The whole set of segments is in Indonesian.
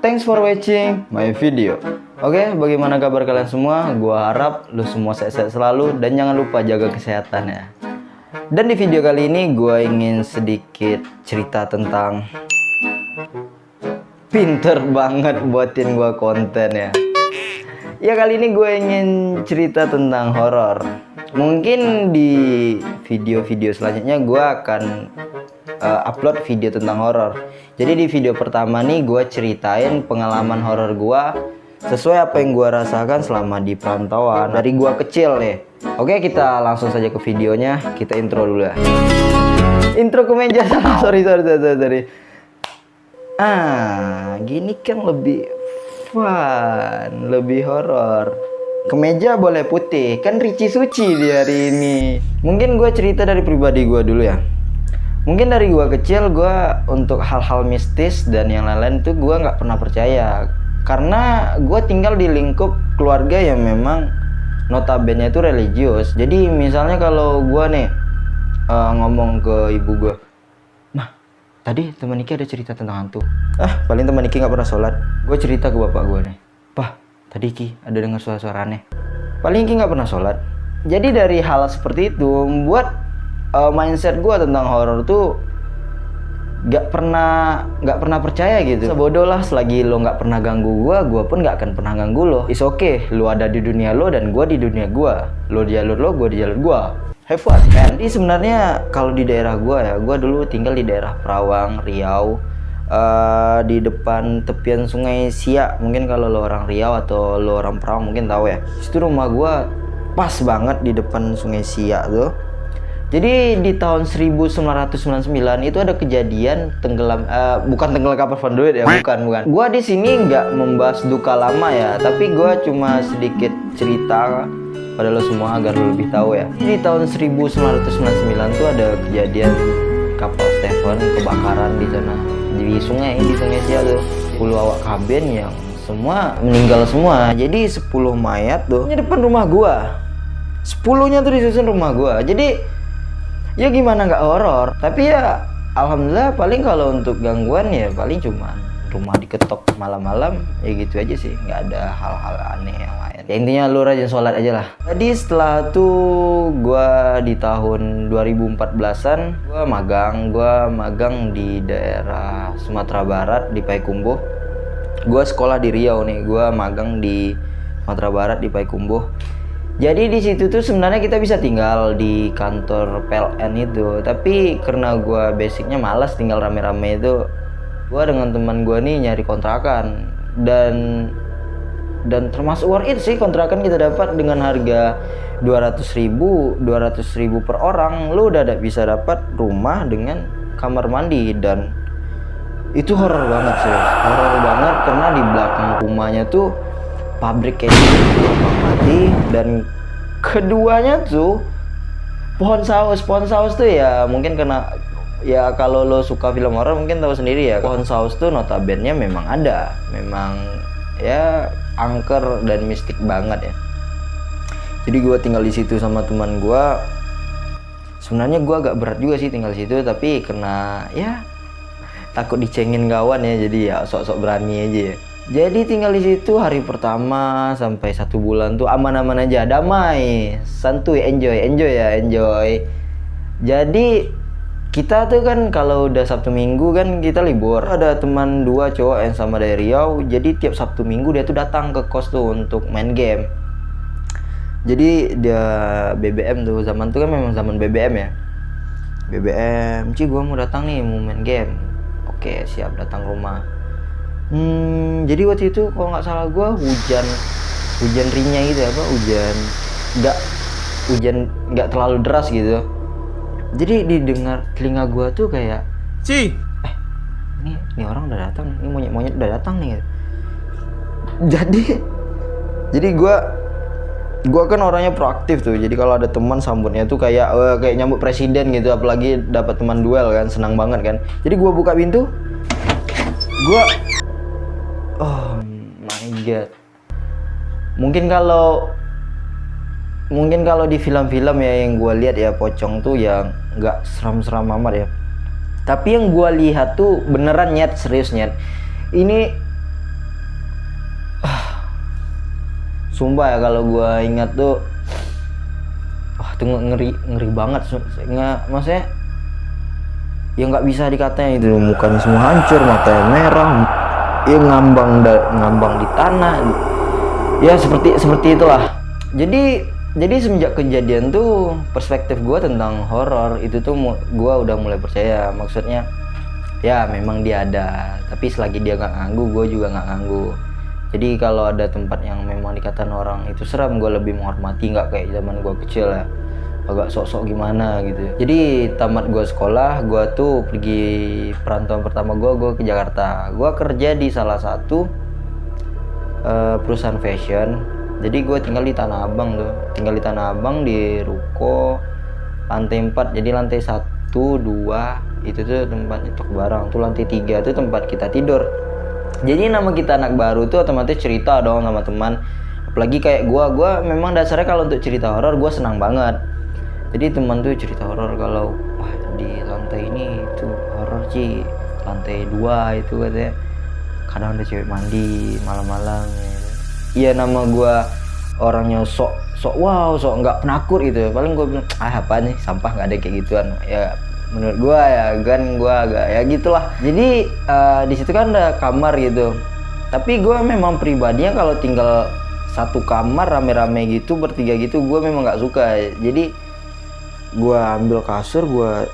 Thanks for watching my video. Oke, bagaimana kabar kalian semua? Gua harap lu semua sehat-sehat selalu dan jangan lupa jaga kesehatan ya. Dan di video kali ini gue ingin sedikit cerita tentang pinter banget buatin gue konten ya. Ya kali ini gue ingin cerita tentang horor. Mungkin di video-video selanjutnya gue akan upload video tentang horor. Jadi di video pertama nih gue ceritain pengalaman horor gue sesuai apa yang gue rasakan selama di perantauan dari gue kecil nih. Oke, kita langsung saja ke videonya. Kita intro dulu ya. Intro ke meja salah. Sorry. Gini kan lebih fun, lebih horor. Kemeja boleh putih, kan Ricci Suci di hari ini. Mungkin gue cerita dari pribadi gue dulu ya. Mungkin dari gue kecil, gue untuk hal-hal mistis dan yang lain-lain itu gue nggak pernah percaya. Karena gue tinggal di lingkup keluarga yang memang notabene itu religius. Jadi misalnya kalau gue nih ngomong ke ibu gue, "Mah, tadi teman Niki ada cerita tentang hantu." Paling teman Niki nggak pernah sholat. Gue cerita ke bapak gue nih, "Pah, tadi Ki ada dengar suara-suara aneh." Paling Ki nggak pernah sholat. Jadi dari hal seperti itu membuat mindset gue tentang horor tuh nggak pernah percaya gitu. Sebodoh lah, selagi lo nggak pernah ganggu gue pun nggak akan pernah ganggu lo. It's okay, lo ada di dunia lo dan gue di dunia gue. Lo di jalur lo, gue di jalur gue. Have fun, man. Jadi sebenarnya kalau di daerah gue ya, gue dulu tinggal di daerah Perawang, Riau. Di depan tepian Sungai Siak. Mungkin kalau lo orang Riau atau lo orang Perawang mungkin tahu ya. Itu rumah gue pas banget di depan Sungai Siak tuh. Jadi di tahun 1999 itu ada kejadian bukan tenggelam kapal Van Duit ya, bukan. Gua di sini nggak membahas duka lama ya, tapi gua cuma sedikit cerita pada lo semua agar lo lebih tahu ya. Di tahun 1999 itu ada kejadian kapal Stephen kebakaran di sana di Sungai Siak tuh. 10 awak kabin yang semua meninggal semua. Jadi 10 mayat tuh di depan rumah gua. 10-nya tuh disusun rumah gua. Jadi ya gimana nggak horor, tapi ya alhamdulillah paling kalau untuk gangguan ya paling cuman rumah diketok malam-malam ya gitu aja sih, nggak ada hal-hal aneh yang lain ya. Intinya lu rajin sholat aja lah. Jadi setelah tuh gua di tahun 2014an gua magang di daerah Sumatera Barat di Payakumbuh. Gua sekolah di Riau nih, gua magang di Sumatera Barat di Payakumbuh. Jadi di situ tuh sebenarnya kita bisa tinggal di kantor PLN itu, tapi karena gue basicnya malas tinggal rame-rame itu, gue dengan teman gue nih nyari kontrakan dan termasuk worth it sih. Kontrakan kita dapat dengan harga 200.000 per orang, lu udah bisa dapat rumah dengan kamar mandi. Dan itu horor banget sih, horor banget karena di belakang rumahnya tuh pabrik kayak gitu mati, dan keduanya tuh pohon saus tuh ya mungkin karena ya kalau lo suka film horor mungkin tahu sendiri ya, pohon saus tuh notabene memang ada, memang ya angker dan mistik banget ya. Jadi gue tinggal di situ sama teman gue. Sebenarnya gue agak berat juga sih tinggal di situ, tapi karena ya takut dicengin kawan ya, jadi ya sok-sok berani aja ya. Jadi tinggal di situ hari pertama sampai 1 bulan tuh aman-aman aja, damai, santuy, enjoy. Jadi kita tuh kan kalau udah Sabtu Minggu kan kita libur. Ada teman 2 cowok yang sama dari Riau, jadi tiap Sabtu Minggu dia tuh datang ke kos tuh untuk main game. Jadi dia BBM tuh, zaman tuh kan memang zaman BBM ya. BBM, "Ci, gua mau datang nih, mau main game." Oke, siap, datang rumah. Jadi waktu itu kalau nggak salah gue hujan rinyai gitu apa, hujan nggak terlalu deras gitu. Jadi didengar telinga gue tuh kayak, "Ci, ini orang udah datang, ini monyet udah datang nih." Jadi gue kan orangnya proaktif tuh. Jadi kalau ada teman sambutnya tuh kayak nyambut presiden gitu, apalagi dapat teman duel kan, senang banget kan. Jadi gue buka pintu, oh my god. Mungkin kalau di film-film ya yang gue lihat ya, pocong tuh yang nggak seram-seram amat ya. Tapi yang gue lihat tuh beneran serius. Ini Sumpah ya kalau gua ingat tuh, wah tuh ngeri banget. Nggak, maksudnya ya nggak bisa dikatain itu, mukanya semua hancur, matanya merah, ya ngambang di tanah, ya seperti itulah. Jadi semenjak kejadian tuh perspektif gue tentang horor itu tuh gue udah mulai percaya. Maksudnya ya memang dia ada, tapi selagi dia nggak ganggu, gue juga nggak ganggu. Jadi kalau ada tempat yang memang dikatain orang itu seram, gue lebih menghormati, nggak kayak zaman gue kecil ya, agak sok-sok gimana gitu. Jadi tamat gue sekolah, gue tuh pergi perantauan pertama gue ke Jakarta. Gue kerja di salah satu perusahaan fashion. Jadi gue tinggal di Tanah Abang tuh, di ruko lantai 4. Jadi lantai 1, 2 itu tuh tempat nyetok barang, tuh lantai 3 tuh tempat kita tidur. Jadi nama kita anak baru tuh otomatis cerita dong sama teman. Apalagi kayak gue memang dasarnya kalau untuk cerita horor gue senang banget. Jadi teman tuh cerita horor, kalau wah di lantai ini itu horor Ci, lantai 2 itu katanya kadang ada cewek mandi malam-malam ya. Iya, nama gue orangnya sok nggak penakut gitu. Paling gue bilang apa nih, sampah, nggak ada kayak gituan ya. Menurut gue ya kan, gue agak ya gitulah. Jadi di situ kan ada kamar gitu. Tapi gue memang pribadinya kalau tinggal satu kamar rame-rame gitu, bertiga gitu, gue memang nggak suka. Jadi gue ambil kasur, gue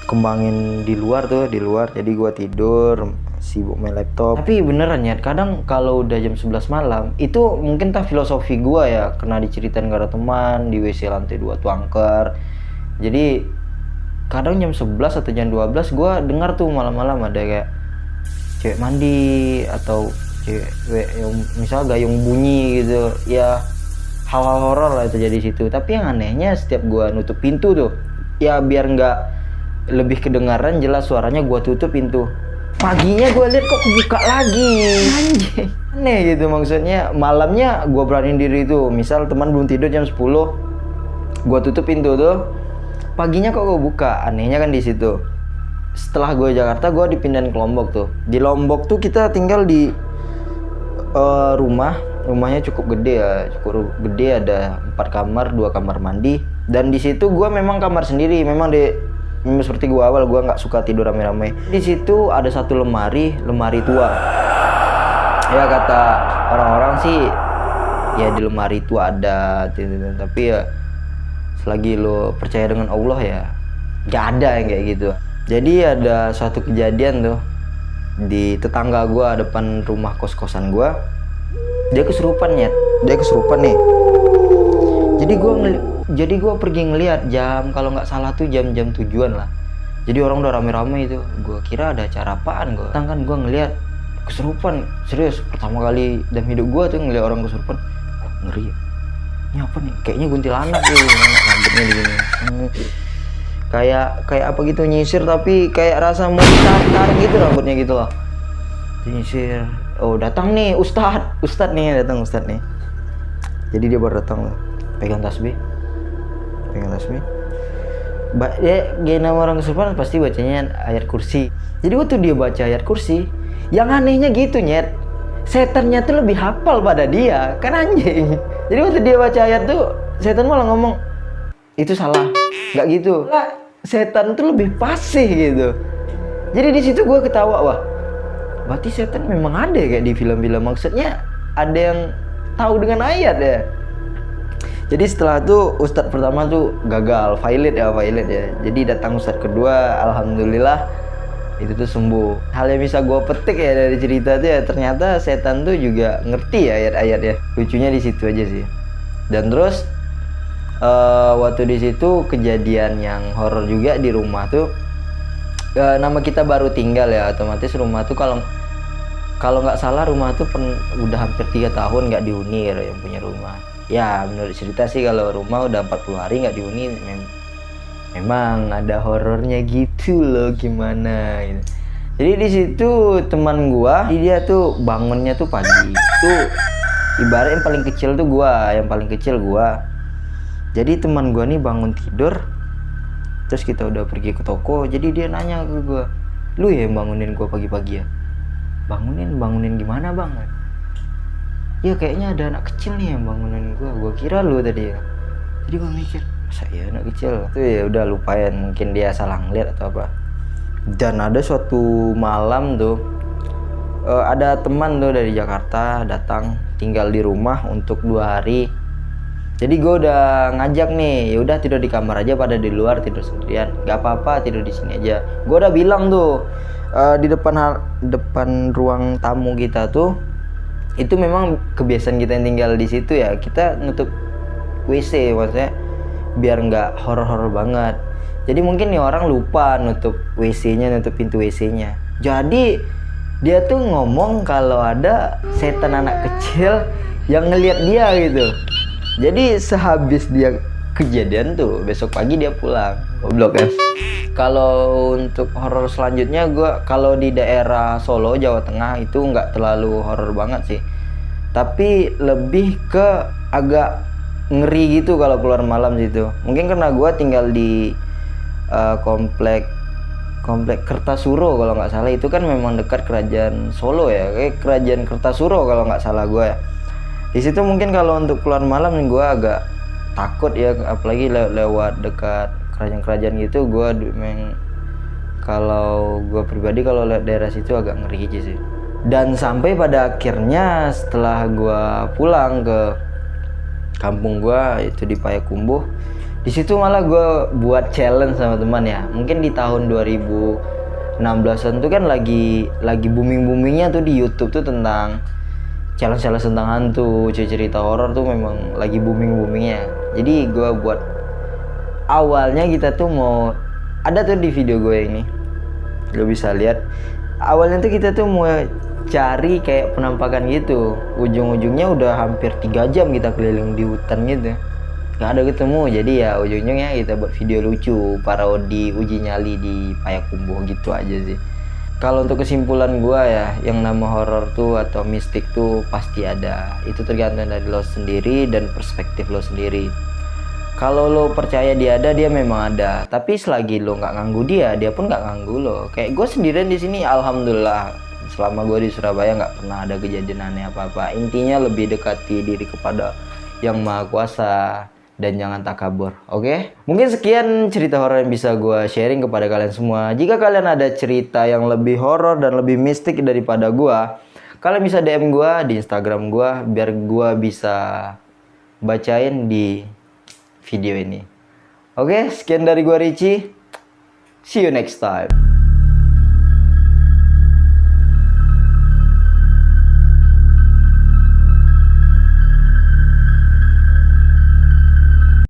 kembangin di luar. Jadi gue tidur sibuk main laptop. Tapi beneran ya, kadang kalau udah jam 11 malam itu mungkin tak filosofi gue ya, kena diceritain gak ada teman di WC lantai 2 tuh angker. Jadi kadang jam 11 atau jam 12 gue dengar tuh malam-malam ada kayak cewek mandi atau cewek yang misal gayung bunyi gitu ya. Hal-hal horor lah terjadi di situ. Tapi yang anehnya setiap gue nutup pintu tuh ya, biar nggak lebih kedengaran jelas suaranya, gue tutup pintu. Paginya gue lihat kok kebuka lagi, anjing, aneh gitu. Maksudnya malamnya gue beraniin diri tuh, misal teman belum tidur jam 10, gue tutup pintu tuh, paginya kok gue buka. Anehnya kan di situ. Setelah gue Jakarta, gue dipindahin ke Lombok tuh. Di Lombok tuh kita tinggal di rumahnya cukup gede, ada 4 kamar, 2 kamar mandi. Dan di situ gue memang kamar sendiri, memang seperti gue awal, gue nggak suka tidur rame-rame. Di situ ada satu lemari tua. Ya kata orang-orang sih, ya di lemari itu ada, tapi ya selagi lo percaya dengan Allah ya nggak ada yang kayak gitu. Jadi ada suatu kejadian tuh di tetangga gue depan rumah kos-kosan gue, dia kesurupan nih. Jadi gue pergi ngeliat jam, kalau nggak salah tuh jam 7-an lah. Jadi orang udah rame-rame itu. Gue kira ada acara apaan gue. Kan gue ngeliat kesurupan, serius. Pertama kali dalam hidup gue tuh ngeliat orang kesurupan. Oh, ngeri ya. Ini apa nih? Kayaknya kuntilanak tuh. Rambutnya begini. Kayak apa gitu, nyisir tapi kayak rasa mau ditarik gitu rambutnya gitu loh. Nyisir. Oh datang nih Ustadz nih. Jadi dia baru datang loh. Pegang tasbih. Dia nama orang kesurupan pasti bacanya ayat kursi. Jadi waktu dia baca ayat kursi, yang anehnya gitu nyet, setannya tuh lebih hafal pada dia, kan anjing. Jadi waktu dia baca ayat tuh, setan malah ngomong itu salah, nggak gitu. Setan tuh lebih fasih gitu. Jadi di situ gue ketawa, wah, berarti setan memang ada kayak di film-film. Maksudnya ada yang tahu dengan ayat ya. Jadi setelah itu ustadz pertama tuh gagal, violet ya. Jadi datang ustadz kedua, alhamdulillah itu tuh sembuh. Hal yang bisa gue petik ya dari cerita tuh ya, ternyata setan tuh juga ngerti ya ayat-ayat ya. Lucunya di situ aja sih. Dan terus waktu di situ kejadian yang horor juga di rumah tuh. Nama kita baru tinggal ya, otomatis rumah tuh kalau nggak salah rumah tuh udah hampir 3 tahun nggak dihuni yang punya rumah. Ya menurut cerita sih kalau rumah udah 40 hari nggak dihuni, memang ada horornya gitu loh, gimana gitu. Jadi di situ teman gua, dia tuh bangunnya tuh pagi. Tuh ibarat yang paling kecil gua. Jadi teman gua nih bangun tidur, terus kita udah pergi ke toko. Jadi dia nanya ke gua, "Lu ya yang bangunin gua pagi-pagi ya?" Bangunin gimana bang? ya kayaknya ada anak kecil nih yang bangunin gua kira lu tadi ya. Jadi gua mikir, masa ya anak kecil tuh, ya udah lupain, mungkin dia salah ngeliat atau apa. Dan ada suatu malam tuh ada teman tuh dari Jakarta datang tinggal di rumah untuk 2 hari. Jadi gue udah ngajak nih, ya udah tidur di kamar aja, pada di luar tidur sendirian, gak apa-apa tidur di sini aja. Gue udah bilang tuh di depan ruang tamu kita tuh, itu memang kebiasaan kita yang tinggal di situ ya, kita nutup WC, maksudnya biar nggak horor-horor banget. Jadi mungkin nih orang lupa nutup WC-nya, nutup pintu WC-nya. Jadi dia tuh ngomong kalau ada setan anak kecil yang ngelihat dia gitu. Jadi sehabis dia kejadian tuh, besok pagi dia pulang. Goblok kan. Kalau untuk horor selanjutnya, gue kalau di daerah Solo, Jawa Tengah itu nggak terlalu horor banget sih. Tapi lebih ke agak ngeri gitu kalau keluar malam situ. Mungkin karena gue tinggal di komplek Kertasuro kalau nggak salah, itu kan memang dekat kerajaan Solo ya, kayak kerajaan Kertasuro kalau nggak salah gue ya. Di situ mungkin kalau untuk keluar malam nih gue agak takut ya, apalagi lewat dekat kerajaan-kerajaan gitu. Gue memang kalau gue pribadi kalau lihat daerah situ agak ngeri aja sih. Dan sampai pada akhirnya setelah gue pulang ke kampung gue itu di Payakumbuh, di situ malah gue buat challenge sama teman ya. Mungkin di tahun 2016an tuh kan lagi booming-boomingnya tuh di YouTube tuh tentang challenge tentang hantu, cerita horor tuh memang lagi boomingnya. Jadi gue buat, awalnya kita tuh mau, ada tuh di video gue ini, lo bisa lihat. Awalnya tuh kita tuh mau cari kayak penampakan gitu. Ujung-ujungnya udah hampir 3 jam kita keliling di hutan gitu, nggak ada ketemu. Jadi ya ujung-ujungnya kita buat video lucu, parodi uji nyali di Payakumbuh gitu aja sih. Kalau untuk kesimpulan gue ya, yang nama horor tuh atau mistik tuh pasti ada. Itu tergantung dari lo sendiri dan perspektif lo sendiri. Kalau lo percaya dia ada, dia memang ada. Tapi selagi lo nggak ganggu dia, dia pun nggak ganggu lo. Kayak gue sendirian di sini, alhamdulillah. Selama gue di Surabaya nggak pernah ada kejadian aneh apa-apa. Intinya lebih dekati diri kepada Yang Maha Kuasa dan jangan takabur, oke? Mungkin sekian cerita horor yang bisa gue sharing kepada kalian semua. Jika kalian ada cerita yang lebih horor dan lebih mistik daripada gue, kalian bisa DM gue di Instagram gue biar gue bisa bacain di video ini. Oke, sekian dari gue Richie. See you next time.